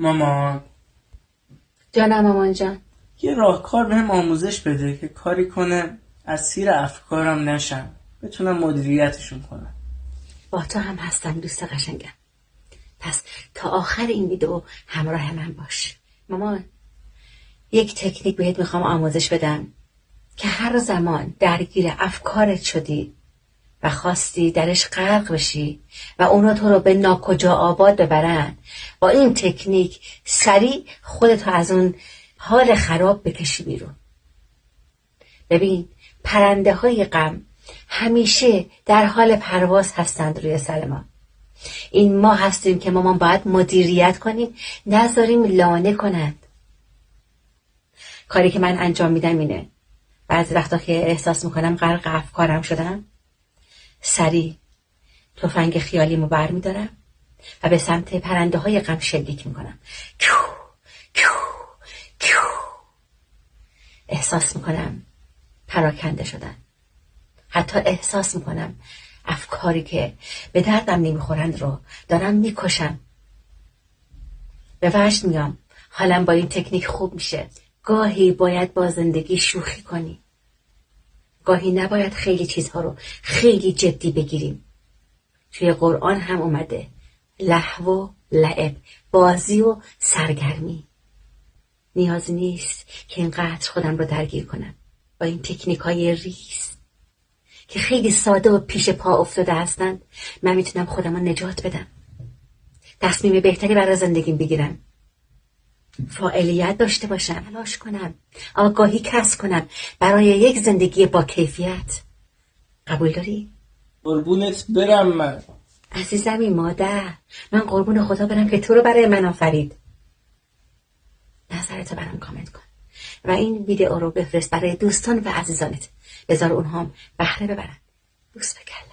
مامان جانم مامان جان. یه راهکار بهم آموزش بده که کاری کنه اسیر افکارم نشم، بتونم مدیریتشون کنم. با تو هم هستم دوست قشنگم. پس تا آخر این ویدیو همراه من باش. مامان، یک تکنیک بهت میخوام آموزش بدم که هر زمان درگیر افکارت شدی و خواستی درش غرق بشی و اونا تو رو به ناکجا آباد ببرن، با این تکنیک سریع خودتو از اون حال خراب بکشی بیرون. ببین، پرنده های غم همیشه در حال پرواز هستند روی سر ما. این ما هستیم که مامان باید مدیریت کنیم، نذاریم لانه کنند. کاری که من انجام میدم اینه، بعضی وقتا که احساس میکنم غرق افکارم شدم، سریع تفنگ خیالیمو بر میدارم و به سمت پرنده های غم شلیک میکنم. کیو کیو کیو. احساس میکنم پراکنده شدن. حتی احساس میکنم افکاری که به دردم نمیخورند رو دارم میکشم. به وجد میام، حالم با این تکنیک خوب میشه. گاهی باید با زندگی شوخی کنی. گاهی نباید خیلی چیزها رو خیلی جدی بگیریم. توی قرآن هم اومده لهو و لعب، بازی و سرگرمی. نیازی نیست که اینقدر خودم رو درگیر کنم با این تکنیک های ریز که خیلی ساده و پیش پا افتاده هستند. من میتونم خودم رو نجات بدم، تصمیم بهتری برای زندگیم بگیرم، فاعلیت داشته باشم، تلاش کنم، آگاهی کسب کنم برای یک زندگی با کیفیت. قبول داری؟ قربونت برم من. عزیزمی مادر، من قربون خدا برم که تو رو برای من آفرید. نظرتو برام کامنت کن و این ویدیو رو بفرست برای دوستان و عزیزانت، بذار اونها هم بهره ببرن. بوس بکن.